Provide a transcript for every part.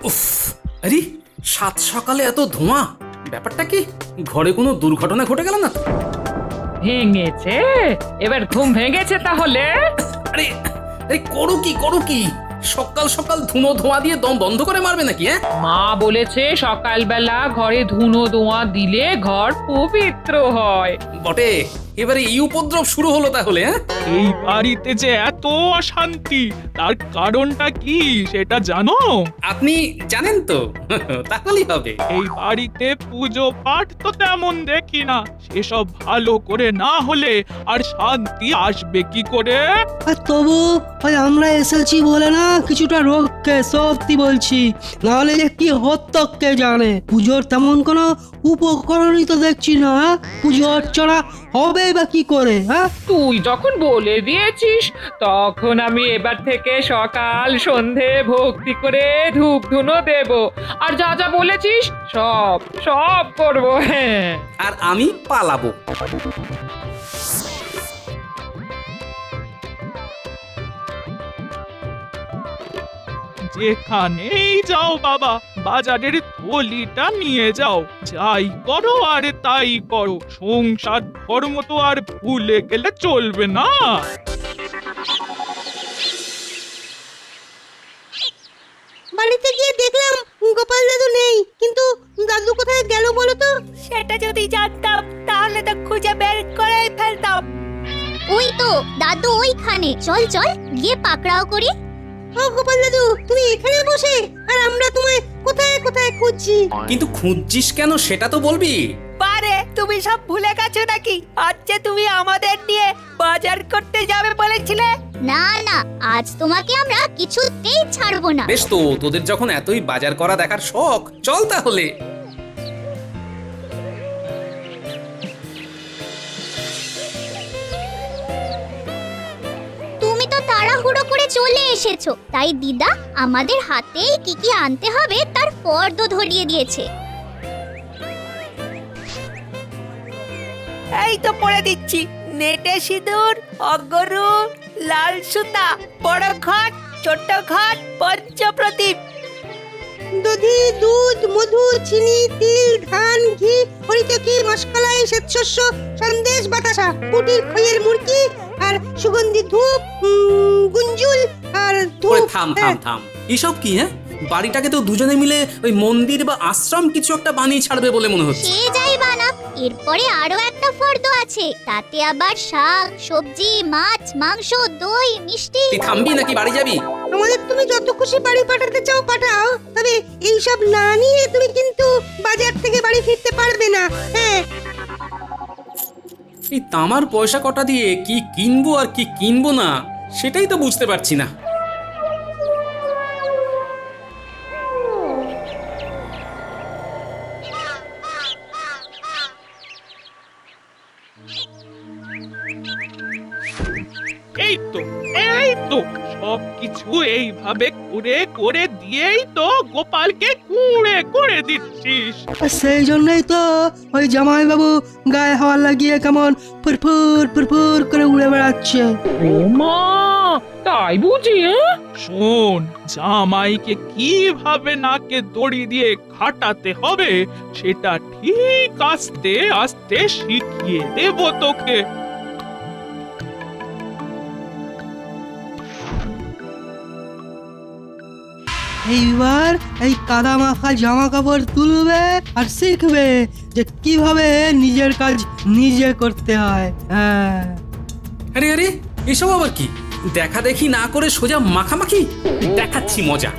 উফ, আরে সাত সকালে এত ধোঁয়া, ব্যাপারটা কি? ঘরে কোনো দুর্ঘটনা ঘটে গেল না তো? ভেঙেছে? এবার ঘুম ভেঙেছে তাহলে? আরে আরে করো কি করো কি, সকাল সকাল ধুনো ধোঁয়া দিয়ে দম বন্ধ করে মারবে নাকি? হ্যাঁ, মা বলেছে সকালবেলা ঘরে ধুনো ধোঁয়া দিলে ঘর পবিত্র হয়। বটে, এবারে এই উপদ্রব শুরু হলো তাহলে? হ্যাঁ, এই বাড়িতে যে এত অশান্তি, তার কারণটা কি সেটা জানো? আপনি জানেন তো? তাহলেই হবে। এই বাড়িতে পুজো পাঠ তো তেমন দেখি না, সেসব ভালো করে না হলে আর শান্তি আসবে কি করে? আর তবু ওই আমরা এসেছি বলে না কিছুটা রক্ষে, সত্যি বলছি। নাহলে যে কি হতো কে জানে। পুজোর তেমন কোনো উপকরণই তো দেখছি না। পুজো অর্চনা হবে বা কি করে? হ্যাঁ, তুই যখন বলে দিয়েছিস তখন আমি এবার থেকে সকাল সন্ধে ভক্তি করে ধূপ ধুনো দেব, আর যা যা বলেছিস সব সব করবো। হ্যাঁ, আর আমি পালাবো। যেখানেই যাও বাবা, বাজারের থলিটা নিয়ে যাও। যাই করো আর তাই করো, সংসার ধর্ম তো আর ভুলে গেলে চলবে না। বাড়িতে গিয়ে দেখলাম গোপাল দাদু নেই, কিন্তু দাদু কোথায় গেল বলো তো? সেটা যদি জানতাম তাহলে তো খুঁজে বের করে ফেলতাম। ওই তো দাদু ওইখানে, চল চল গিয়ে পাকড়াও করি। ও গোপাল দাদু, তুমি এখানে বসে আর আমরা তোমায় কোথায় কোথায় খুঁজছি। কিন্তু খুঁজছিস কেন সেটা তো বলবি। পারে তুমি সব ভুলে গেছো নাকি? আজ যে তুমি আমাদের নিয়ে বাজার করতে যাবে বলেছিলে। না না, আজ তোমাকে আমরা কিছুতেই ছাড়বো না। বেশ তো, তোদের যখন এতই বাজার করা দেখার শখ, চল তাহলে। তুমি তো তাড়াহুড়ো করে চলে এসেছো, তাই দিদা আমাদের হাতেই কি কি আনতে হবে তার ফর্দ ধরিয়ে দিয়েছে। এই তো পড়ে দিচ্ছি, নেটে সিঁদুর, অগরু, লাল সুতা, বড় ঘট, ছোট ঘট, পঞ্চপ্রদীপ, দধি, দুধ, মধু, চিনি, তিল, ধান, ঘি, হরিতকি, মশকলাই, শ্বেতশস্য, সন্দেশ, বাতাসা, কুটির খইয়ের মুরকি, আর সুগন্ধি ধূপ, গুঞ্জুল আর ওরে ধূপ। থাম থাম থাম, এসব কি? হ্যাঁ, বাড়িটাকে তো দুজনে মিলে ওই মন্দির বা আশ্রম কিছু একটা বানিয়ে ছাড়বে বলে মনে হচ্ছে। সে যাই বানা, এরপরে আরো একটা ফর্দ আছে, তাতে আবার শাক সবজি মাছ মাংস দই মিষ্টি। তুই থামবি নাকি বাড়ি যাবি? আমাদের তুমি যত খুশি বাড়ি পাঠাতে চাও পাঠাও, তবে এই সব না নিয়ে তুমি কিন্তু বাজার থেকে বাড়ি ফিরতে পারবে না। হ্যাঁ, এই তামার পয়সা কটা দিয়ে কি কিনবো আর কি কিনবো না সেটাই তো বুঝতে পারছি না। এই তো সবকিছু এইভাবে করে করে দিয়েই তো গোপালকে কুঁড়ে করে দিচ্ছিস। আর সেই জন্যই তো ওই জামাইবাবু গায়ে হাওয়া লাগিয়ে কেমন ফুরফুর ফুরফুর করে উড়ে বেড়াচ্ছে। ও মা, তাই বুঝি? শোন, জামাইকে কিভাবে নাকে দড়ি দিয়ে খাটাতে হবে সেটা ঠিক আস্তে আস্তে শিখিয়ে দেব তোকে। এইবার এই কাদা মাখা জামা কাপড় তুলবে আর শিখবে যে কিভাবে নিজের কাজ নিজে করতে হয়। হ্যাঁ, আরে আরে, এসব আবার কি? দেখা দেখি না করে সোজা মাখামাখি, দেখাচ্ছি মজা।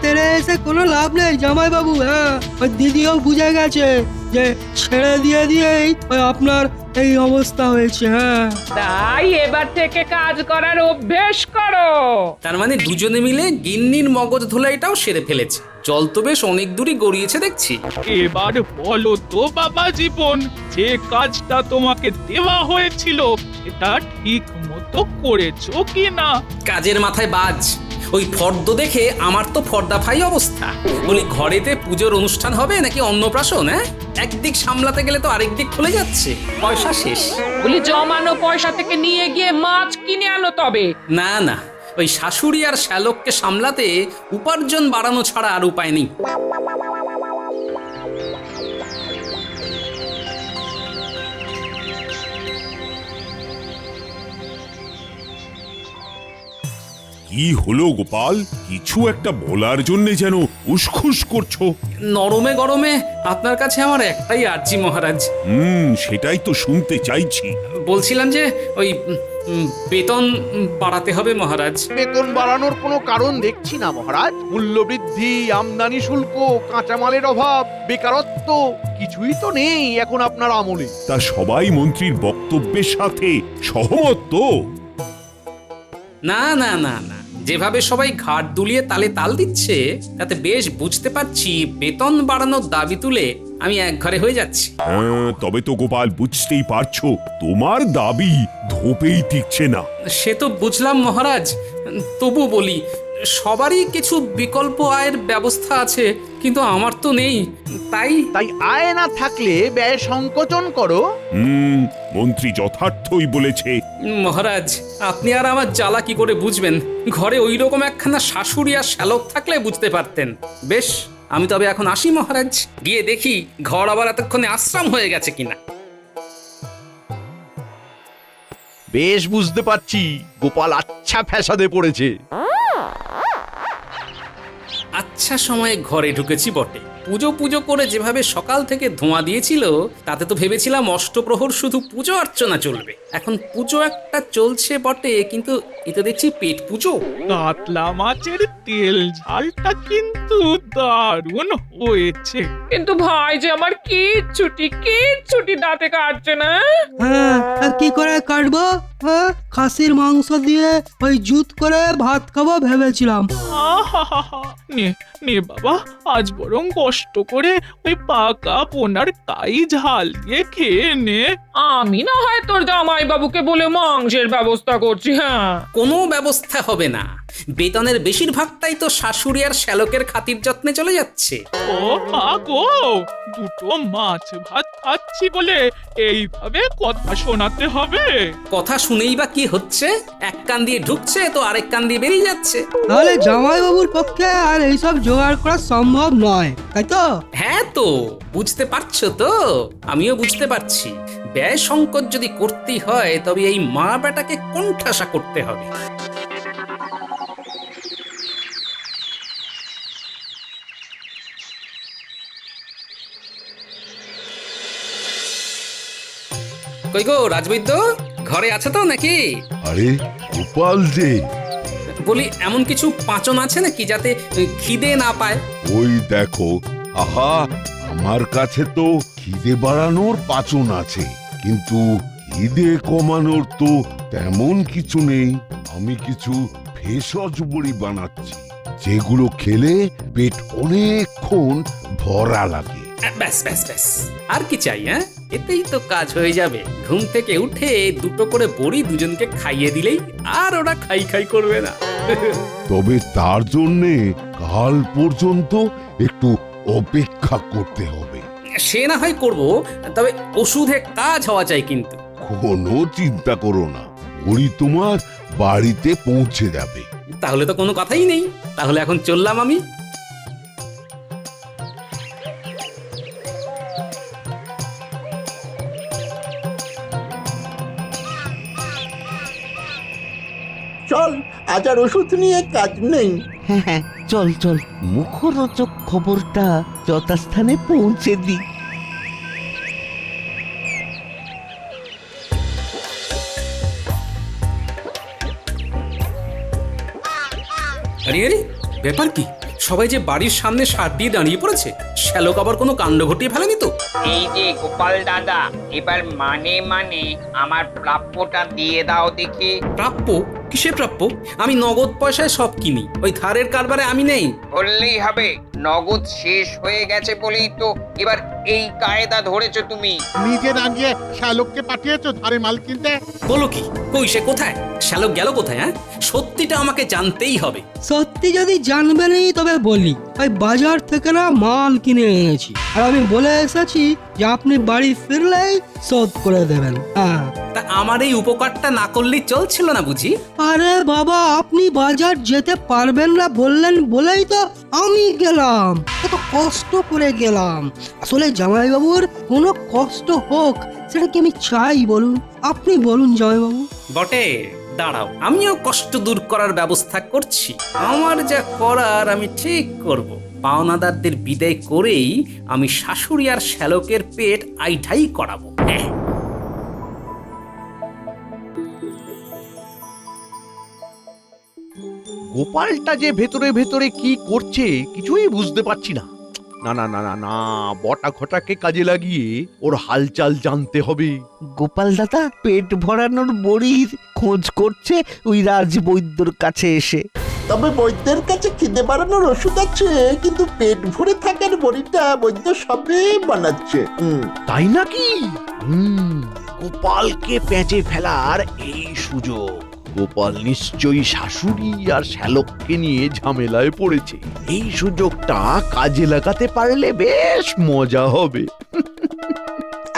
তেরে এসে কোনো লাভ নেই জামাইবাবু। হ্যাঁ, ওই দিদিও বুঝে গেছে যে ছেড়ে দিয়ে দিয়েই ওই আপনার এই অবস্থা হয়েছে। হ্যাঁ, তাই এবার থেকে কাজ করার অভ্যেস করো। তার মানে দুজনে মিলে গিন্নির মগজ ধোলাইটাও সেরে ফেলেছে। জল তো বেশ অনেক দূরই গড়িয়েছে দেখছি। এবার বলো তো বাবা জীবন, যে কাজটা তোমাকে দেওয়া হয়েছিল সেটা ঠিক মতো করেছো কি না? কাজের মাথায় বাজ। ওই ফর্দ দেখে আমার তো ফর্দাফাই অবস্থা। বলি, ঘরেতে পুজোর অনুষ্ঠান হবে নাকি অন্নপ্রাশন? হ্যাঁ, একদিক সামলাতে গেলে তো আরেক দিক খুলে যাচ্ছে, পয়সা শেষ। বলি জমানো পয়সা থেকে নিয়ে গিয়ে মাছ কিনে আনো তবে। না না, ওই শাশুড়ি আর শ্যালককে সামলাতে উপার্জন বাড়ানো ছাড়া আর উপায় নেই। কি হলো গোপাল? কিছু একটা বলার জন্য যেন উসখুস করছো। নরমে গরমে আপনার কাছে আমার একটাই আর্জি মহারাজ। সেটাই তো শুনতে চাইছি। বলছিলাম যে ওই বেতন বাড়াতে হবে মহারাজ। বেতন বাড়ানোর কোনো কারণ দেখছি না মহারাজ। মূল্যবৃদ্ধি, আমদানি শুল্ক, কাঁচামালের অভাব, বেকারত্ব কিছুই তো নেই এখন আপনার আমলে। তা সবাই মন্ত্রীর বক্তব্যের সাথে সহমত তো? না না না না, যেভাবে সবাই ঘাট দুলিয়ে তালে তাল দিচ্ছে তাতে বেশ বুঝতে পারছি বেতন বাড়ানোর দাবি তুলে আমি এক ঘরে হয়ে যাচ্ছি। তবে তো গোপাল বুঝতেই পারছো তোমার দাবি ধোপেই টিকছে না। সে তো বুঝলাম মহারাজ, তবু বলি সবারই কিছু বিকল্প আয়ের ব্যবস্থা আছে, কিন্তু আমার তো নেই। তাই আয় না থাকলে ব্যয় সংকোচন করো। মন্ত্রী যথার্থই বলেছে। মহারাজ, আপনি আর আমার জ্বালা কি করে বুঝবেন? ঘরে ওই রকম একখানা শাশুড়ি আর শ্যালক থাকলে বুঝতে পারতেন। বেশ, আমি তবে এখন আসি মহারাজ, গিয়ে দেখি ঘর আবার এতক্ষণে আশ্রম হয়ে গেছে কিনা। বেশ বুঝতে পারছি গোপাল আচ্ছা ফ্যাসাদে পড়েছে। আচ্ছা সময়ে ঘরে ঢুকেছি বটে। পুজো পুজো করে যেভাবে সকাল থেকে ধোঁয়া দিয়েছিল তাতে তো ভেবেছিলাম অষ্টপ্রহর শুধু পুজো অর্চনা চলবে। এখন পুজো একটা চলছে বটে, কিন্তু এতে দেখছি পেট পুজো। কাতলা মাছের তেল ঝালটা কিন্তু দারুণ হয়েছে। কিন্তু ভাই যে আমার কিচ্ছুটি দাঁতে কাটছে না। হ্যাঁ, আর কি করে কাটবো? হ্যাঁ, খাসির মাংস দিয়ে ওই জুত করে ভাত খাবো ভেবেছিলাম। আহাহাহা। নে নে বাবা, আজ বরং কষ্ট করে ওই পাকা পোনার কাই ঝাল দিয়ে খেয়ে নে। আমি না হয় তোর জামাই বাবুকে বলে মাংসের ব্যবস্থা করছি। হ্যাঁ, কোনো ব্যবস্থা হবে না, বেতনের বেশিরভাগটাই তো শাশুড়ি আর শ্যালকের খাতির যত্নে চলে যাচ্ছে। ও মা গো, দুটো মাছ ভাত খাচ্ছি বলে এইভাবে কথা শোনাতে হবে? কথা শুনেই বা কি হচ্ছে? এক কান দিয়ে ঢুকছে তো আরেক কান দিয়ে বেরিয়ে যাচ্ছে। তাহলে জামাইবাবুর পক্ষে আর এইসব জোগাড় করা সম্ভব নয়, তাই তো? হ্যাঁ তো, বুঝতে পারছো তো? আমিও বুঝতে পারছি ব্যয় সংকট যদি করতেই হয় তবে এই মা বেটাকে কোণঠাসা করতে হবে। কই গো রাজবৈদ্য, ঘরে আছে তো নাকি? আরে গোপাল যে, বলি এমন কিছু পাঁচন আছে নাকি যাতে খিদে না পায়? ওই দেখো, আহা, আমার কাছে তো খিদে বাড়ানোর পাচন আছে, কিন্তু খিদে কমানোর তো তেমন কিছু নেই। আমি কিছু ভেষজ বড়ি বানাচ্ছি, যেগুলো খেলে পেট অনেকক্ষণ ভরা লাগে। ব্যাস ব্যাস ব্যাস, আর কি চাই? হ্যাঁ, এতেই তো কাজ হয়ে যাবে। ঘুম থেকে উঠে দুটো করে বড়ি দুজনকে খাইয়ে দিলেই আর ওরা খাই খাই করবে না। তবে তার জন্যে কাল পর্যন্ত একটু অপেক্ষা করতে হবে। সে না হয় করবো, তবে ওষুধে কাজ হওয়া চাই কিন্তু। কোনো চিন্তা করো না, বড়ি তোমার বাড়িতে পৌঁছে যাবে। তাহলে তো কোনো কথাই নেই, তাহলে এখন চললাম আমি। চল, আজ আর ওষুধ নিয়ে কাজ নেই। হ্যাঁ হ্যাঁ, চল চল, মুখরোচক খবরটা যথাস্থানে পৌঁছে দিই। আরে আরে, ব্যাপার কি? সবাই যে বাড়ির সামনে সার দিয়ে দাঁড়িয়ে পড়েছে, শ্যালক আবার কোনো কাণ্ড ঘটিয়ে ফেলেনি তো? এই যে গোপাল দাদা, এবার মানে আমার প্রাপ্যটা দিয়ে দাও দেখি। প্রাপ্য? কিসে প্রাপ্য? আমি নগদ পয়সায় সব কিনি, ওই ধারের কারবারে আমি নেই। বললেই হবে, নগদ শেষ হয়ে গেছে বলেই তো এবার এই কায়দা ধরেছো তুমি। নিজে না গিয়ে শ্যালককে পাঠিয়েছো ধারে মাল কিনতে। বলো কি? কই সে কোথায়? শ্যালক গেল কোথায়? হ্যাঁ, সত্যিটা আমাকে জানতেই হবে। সত্যি যদি জানবেনই তবে বলি, ওই বাজার থেকে না মাল কিনে এনেছি, আর আমি বলে এসেছি যে আপনি বাড়ি ফিরলেই শোধ করে দেবেন। হ্যাঁ। তা আমার এই উপকারটা না করলেই চলছিল না বুঝি? আরে বাবা, আপনি বাজার যেতে পারবেন না বললেন বলেই তো আমি গেলাম, কত কষ্ট করে গেলাম। আসলে জামাইবাবুর কোনো কষ্ট হোক সেটা কি আমি চাই বলুন? আপনি বলুন জামাইবাবু। বটে, দাঁড়াও, আমিও কষ্ট দূর করার ব্যবস্থা করছি। আমার যা করার আমি ঠিক করব। পাওনাদারদের বিদায় করেই আমি শাশুড়ি আর শ্যালকের পেট আইঠাই করাবো। হ্যাঁ। গোপালটা যে ভেতরে ভেতরে কি করছে কিছুই বুঝতে পারছি না। না না না না না, বটা ঘটাকে কাজে লাগিয়ে ওর হালচাল জানতে হবে। গোপাল দাদা পেট ভরানোর বড়ির খোঁজ করছে ওই রাজবৈদ্যর কাছে এসে। তবে বৈদ্যের কাছে খিদে বাড়ানোর ওষুধ আছে, কিন্তু পেট ভরে থাকার বড়িটা বৈদ্য সবে বানাচ্ছে। তাই নাকি? গোপালকে পেঁচে ফেলার এই সুযোগ। গোপাল নিশ্চয়ই শাশুড়ি আর শ্যালককে নিয়ে ঝামেলায় পড়েছে। এই সুযোগটা কাজে লাগাতে পারলে বেশ মজা হবে।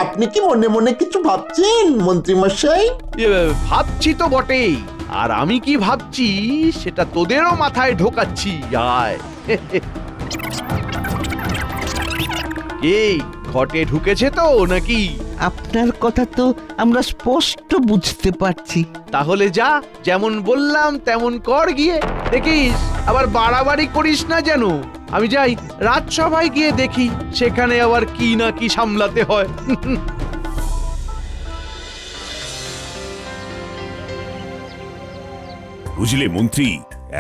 আপনি কি মনে মনে কিছু ভাবছেন মন্ত্রী মশাই? ভাবছি তো বটেই, আর আমি কি ভাবছি সেটা তোদেরও মাথায় ঢোকাচ্ছি। আয়। এই ঘটে ঢুকেছে তো নাকি? আপনার কথা তো আমরা স্পষ্ট বুঝতে পারছি। তাহলে যা, যেমন বললাম তেমন কর গিয়ে। দেখিস আবার বাড়াবাড়ি করিস না যেন। আমি যাই রাজসভায় গিয়ে দেখি সেখানে আবার কি না কি সামলাতে হয়। বুঝলে মন্ত্রী,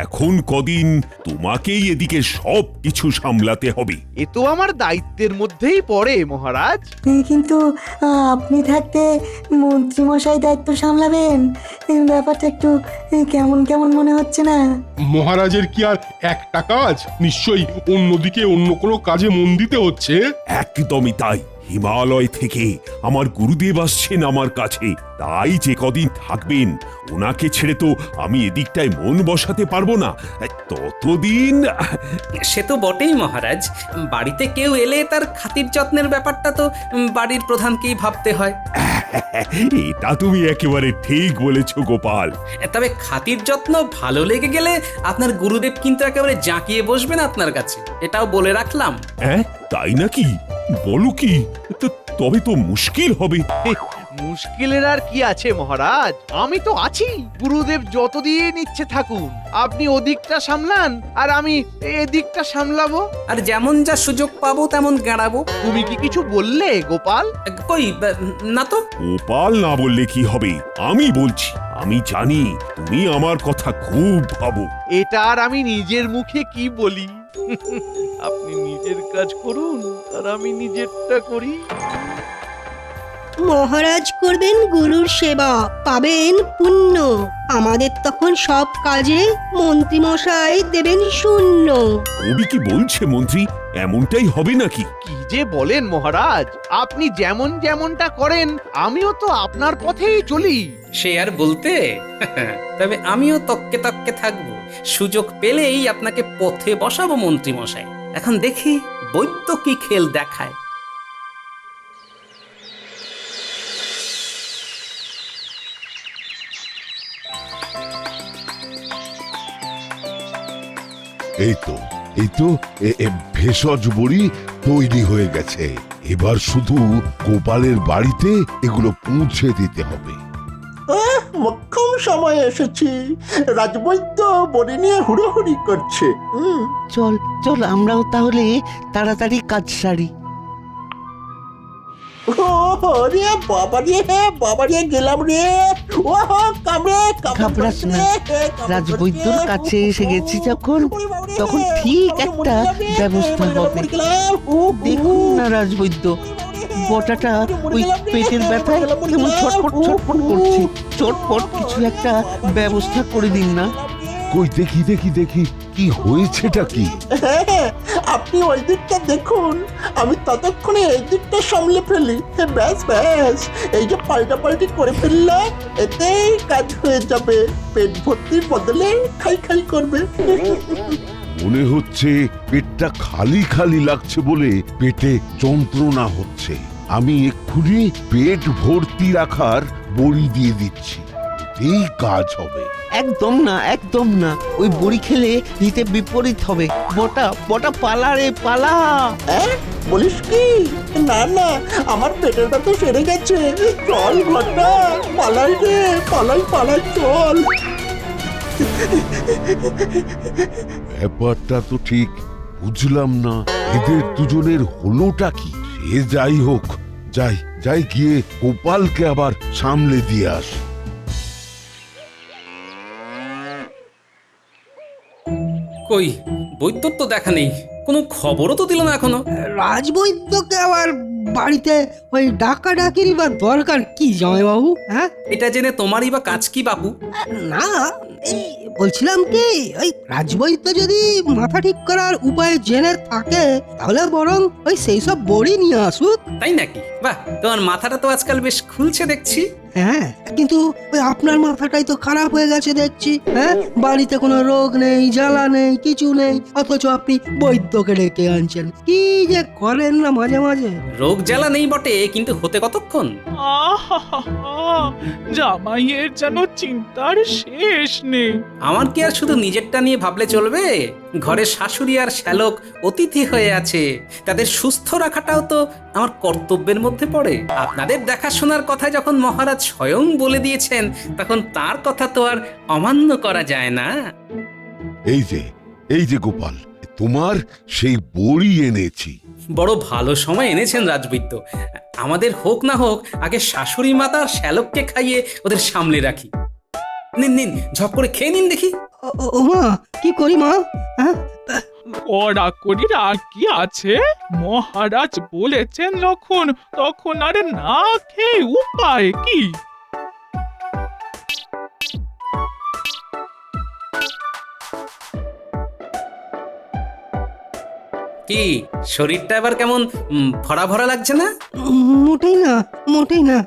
এখন কদিন তোমাকেই এদিকে সব কিছু সামলাতে হবে। এ তো আমার দায়িত্বের মধ্যেই পড়ে মহারাজ। কিন্তু আপনি থাকতে মন্ত্রী মশাই দায়িত্ব সামলাবেন, ব্যাপারটা একটু কেমন কেমন মনে হচ্ছে না? মহারাজের কি আর একটা কাজ? নিশ্চয়ই অন্যদিকে অন্য কোনো কাজে মন দিতে হচ্ছে। একদমই তাই। হিমালয় থেকে আমার গুরুদেব আসছেন আমার কাছে, তাই যে কদিন থাকবেন ওনাকে ছেড়ে তো আমি এদিকটায় মন বসাতে পারবো না। ততদিন সে তো বটেই মহারাজ, বাড়িতে কেউ এলে তার খাতির যত্নের ব্যাপারটা তো বাড়ির প্রধানকেই ভাবতে হয়। এটা তুমি একেবারে ঠিক বলেছ গোপাল। তবে খাতির যত্ন ভালো লেগে গেলে আপনার গুরুদেব কিন্তু একেবারে জাঁকিয়ে বসবেন আপনার কাছে, এটাও বলে রাখলাম। হ্যাঁ, তাই নাকি? বলো কি? তবে তো মুশকিল হবে। মুশকিলের আর কি আছে মহারাজ, আমি তো আছি। গুরুদেব যতদিন ইচ্ছে থাকুন, আপনি ওদিকটা সামলান আর আমি এদিকটা সামলাবো। আর যেমন যা সুযোগ পাবো তেমন গাড়াবো। তুমি কি কিছু বললে গোপাল? কই না তো। গোপাল না বললে কি হবে, আমি বলছি। আমি জানি তুমি আমার কথা খুব ভাবো। এটা আর আমি নিজের মুখে কি বলি? আপনি নিজের কাজ করুন আর আমি নিজেরটা করি। মহারাজ করবেন গুরুর সেবা, পাবেন পুণ্য। আমাদের তখন সব কাজে মন্ত্রী মশাই দেবেন শূন্য। কবি কি বলছে মন্ত্রী? এমনটাই হবে নাকি? কি যে বলেন মহারাজ, আপনি যেমন যেমনটা করেন আমিও তো আপনার পথেই চলি। সে আর বলতে। তবে আমিও তককে তককে থাকবো, সুযোগ পেলেই আপনাকে পথে বসাবো মন্ত্রী মশাই। এখন দেখি বৈদ্য কি খেল দেখায়। এই তো ভেষজ বড়ি তৈরি হয়ে গেছে। এবার শুধু গোপালের বাড়িতে এগুলো পৌঁছে দিতে হবে। মোক্ষম সময় এসেছি। রাজবৈদ্য বড়ি নিয়ে হুড়োহুড়ি করছে। চল চল আমরাও তাহলে তাড়াতাড়ি কাজ সারি। বাবারে গেলাম রে। ও কামড়ে ঘাবড়াস না, রাজবৈদ্যর কাছে এসে গেছি যখন, তখন ঠিক একটা ব্যবস্থা হবে। দেখুন না রাজবৈদ্য, বটাটা ওই পেটের ব্যথায় কেমন ছটফট ছটফট করছে। চটপট কিছু একটা ব্যবস্থা করে দিন না। কই দেখি দেখি দেখি কি হয়েছেটা কি? আপনি ওই দিকটা দেখুন, আমি ততক্ষণে এই দিকটা সামলে ফেলি। ব্যাস ব্যাস, এই যে পাল্টাপাল্টি করে ফেললাম, এতেই কাজ হয়ে যাবে। পেট ভর্তির বদলে খাই খাই করবে। মনে হচ্ছে পেটটা খালি খালি লাগছে বলে পেটে যন্ত্রণা হচ্ছে। আমি এক্ষুনি পেট ভর্তি রাখার বড়ি দিয়ে দিচ্ছি, এই কাজ হবে। একদম না, একদম না, ওই বড়ি খেলে হিতে বিপরীত হবে। বটা বটা পালা রে পালা। হ্যাঁ বলিস কি? না না, আমার পেটের ব্যথা সেরে গেছে। চল ঘটা, পালাই রে, পালাই পালাই, চল। ব্যাপারটা তো ঠিক বুঝলাম না, এদের দুজনের হলোটা কি? সে যাই হোক, যাই যাই গিয়ে গোপালকে আবার সামলে দিয়ে আস। কই বৈদ্যর তো দেখা নেই, কোনো খবরও তো দিল না এখনো। রাজবৈদ্যকে আবার বাড়িতে ওই ডাকাডাকিরই বা দরকার কি জামাইবাবু? হ্যাঁ, এটা জেনে তোমারই বা কাজ কি বাপু? না, এই বলছিলাম কি, ওই রাজবৈদ্য যদি মাথা ঠিক করার উপায় জেনে থাকে তাহলে বরং ওই সেই সব বড়ি নিয়ে আসুক। তাই নাকি? বাহ, তোমার মাথাটা তো আজকাল বেশ খুলছে দেখছি। হ্যাঁ, কিন্তু ওই আপনার মাথাটাই তো খারাপ হয়ে গেছে দেখছি। হ্যাঁ, বাড়িতে কোনো রোগ নেই, জ্বালা নেই, কিছু নেই, অথচ আপনি বৈদ্যকে ডেকে আনছেন। কি যে করেন না মাঝে মাঝে। রোগ জ্বালা নেই বটে, কিন্তু হতে কতক্ষণ? আহা, জামাইয়ের যেন চিন্তার শেষ নেই। আমার কি আর শুধু নিজেরটা নিয়ে ভাবলে চলবে? ঘরে শাশুড়ি আর শ্যালক অতিথি হয়ে আছে, তাদের সুস্থ রাখাটাও তো আমার কর্তব্যের মধ্যে পড়ে। আপনাদের দেখাশোনার কথা যখন মহারাজ স্বয়ং বলে দিয়েছেন, তখন তার কথা তো আর অমান্য করা যায় না। এই যে গোপাল, তোমার সেই বড়ি এনেছি। বড় ভালো সময় এনেছেন রাজবৈদ্য। আমাদের হোক না হোক, আগে শাশুড়ি মাতা আর শ্যালককে খাইয়ে ওদের সামলে রাখি। নিন নিন, ঝপ করে খেয়ে নিন দেখি। ও মা, কি করি মা? হ্যাঁ, কড়াকড়ির আর কি আছে? মহারাজ বলেছেন যখন, তখন আরে না খেয়ে উপায় কি? কি শরীরটা এবার কেমন ভরা ভরা লাগছে না? মোটেই না, মোটেই না।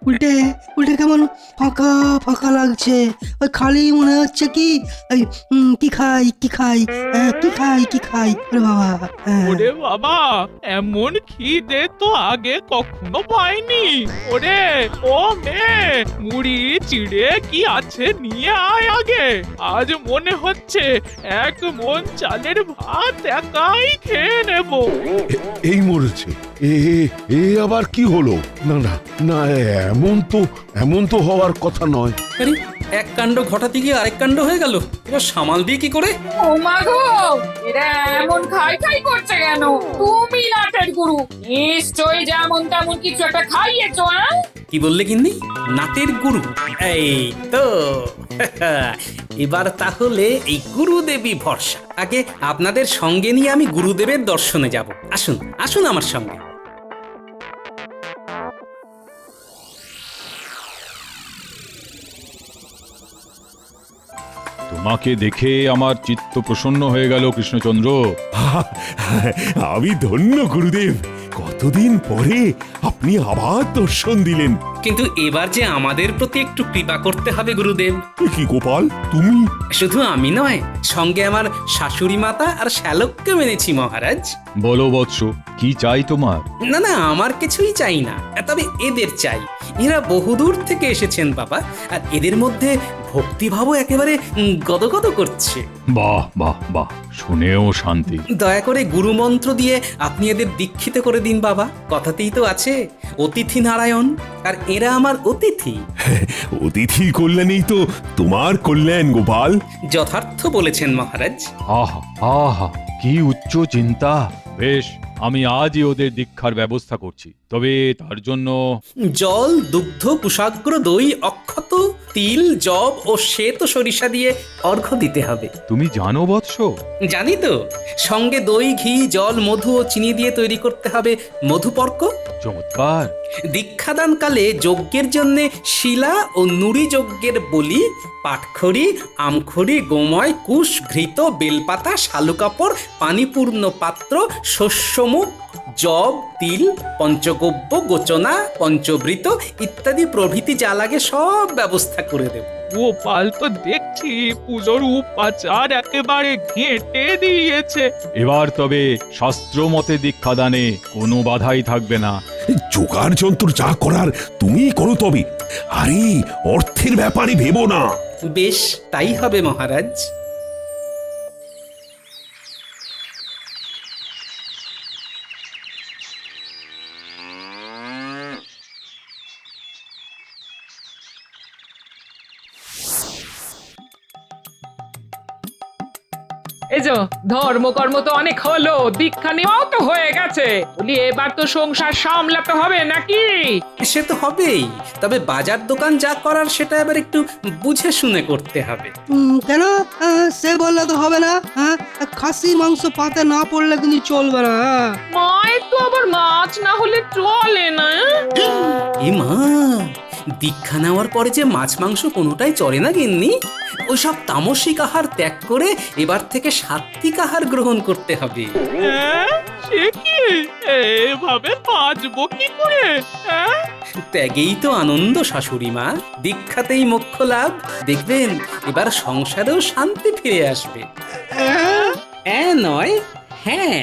উল্টে উল্টে কেমন ফাঁকা ফাঁকা লাগছে। ওই খালি মনে হচ্ছে কি, ওই কি খাই কি খাই, কি খাই কি খাই। ওরে বাবা, ওরে বাবা, এমন খিদে তো আগে কখনো পাইনি। ওরে ও মেয়ে, মুড়ি চিড়ে কি আছে নিয়ে আয় আগে। আজ মনে হচ্ছে এক মন চালের ভাত একাই খেয়ে নেব। এই মরেছে, এ আবার কি হলো? না না না, এমন তো হওয়ার কথা নয়। আরে, এক কাণ্ড ঘটাতে গিয়ে আরেক কাণ্ড হয়ে গেল। এবার সামাল দিয়ে কি করে? ও মা গো, এরা এমন খাই খাই করছে কেন? তুমি নাটের গুরু, নিশ্চয়ই যেমন তেমন কিছু একটা খাইয়েছো। কি বললে গিন্নি? নাটের গুরু? এই তো এবার তাহলে এই গুরুদেবী ভরসা। আগে আপনাদের সঙ্গে নিয়ে আমি গুরুদেবের দর্শনে যাব। আসুন আসুন আমার সঙ্গে। তোমাকে দেখে আমার চিত্ত প্রসন্ন হয়ে গেল কৃষ্ণচন্দ্র। আমি ধন্য গুরুদেব, কতদিন পরে আপনি আবার দর্শন দিলেন। কিন্তু এবার যে আমাদের প্রতি একটু কৃপা করতে হবে গুরুদেব। কি গোপাল, তুমি? শুধু আমি নয়, সঙ্গে আমার শাশুড়ি মাতা আর শ্যালককে মেনেছি মহারাজ। বলো বৎস, কি চাই তোমার? না না, আমার কিছুই চাই না, তবে এদের চাই। এরা বহুদূর থেকে এসেছেন বাবা, আর এদের মধ্যে ভক্তিভাবও একেবারে গদগদ করছে। বাহ বাহ বাহ, শুনেও শান্তি। দয়া করে গুরু মন্ত্র দিয়ে আপনি এদের দীক্ষিত করে দিন বাবা। কথাতেই তো আছে অতিথি নারায়ণ, আর এরা আমার অতিথি। অতিথির কল্যাণেই তো তোমার কল্যাণ গোপাল। যথার্থ বলেছেন মহারাজ। আহা আহা, কি উচ্চ চিন্তা। বেশ, আমি আজই ওদের দীক্ষার ব্যবস্থা করছি। তবে তার জন্য জল, দুগ্ধ, কুশাগ্র, দই, অক্ষত, তিল, জব ও শ্বেত সরিষা দিয়ে অর্ঘ্য দিতে হবে। তুমি জানো বৎস? জানি তো। সঙ্গে দই, ঘি, জল, মধু ও চিনি দিয়ে তৈরি করতে হবে মধুপর্ক। চমৎকার। দীক্ষাদানকালে যজ্ঞের জন্য শিলা ও নুড়ি যজ্ঞের বলি, পাটখড়ি, আমখড়ি, গোময়, কুশ, ঘৃত, বেলপাতা, শালুকাপড়, পানিপূর্ণ পাত্র, শস্যমুখ, জব, তিল, পঞ্চগব্য, গোচনা, পঞ্চবৃত ইত্যাদি প্রভৃতি যা লাগে সব ব্যবস্থা করে দেব। গোপাল তো দেখছি পুজোর উপাচার একেবারে ঘেঁটে দিয়েছে। এবার তবে শাস্ত্র মতে দীক্ষাদানে কোনো বাধাই থাকবে না। জোগাড় যন্ত্র যা করার তুমিই করো তবে। আরে অর্থের ব্যাপারে ভেবো না। বেশ, তাই হবে মহারাজ। এই যে ধর্মকর্ম তো অনেক হলো, দীক্ষা নেওয়াও তো হয়ে গেছে, বলি এবার তো সংসার সামলাতে হবে নাকি? সে তো হবেই, তবে বাজার দোকান যা করার সেটা এবার একটু বুঝে শুনে করতে হবে। কেন? সে বললে তো হবে না। খাসির মাংস পাতে না পড়লে কিন্তু চলবে না। মায়ের তো আবার মাছ না হলে চলে না। এ মা, দীক্ষা নেওয়ার পরে যে মাছ মাংস কোনোটাই চলে না গিন্নি। ওইসব তামসিক আহার ত্যাগ করে এবার থেকে সাত্বিক আহার গ্রহণ করতে হবে। হ্যাঁ, সে কি এভাবে বাঁচবো কি করে? হ্যাঁ, ত্যাগেই তো আনন্দ শাশুড়ি মা, দীক্ষাতেই মোক্ষ লাভ। দেখবেন এবার সংসারেও শান্তি ফিরে আসবে। নয়, হ্যাঁ।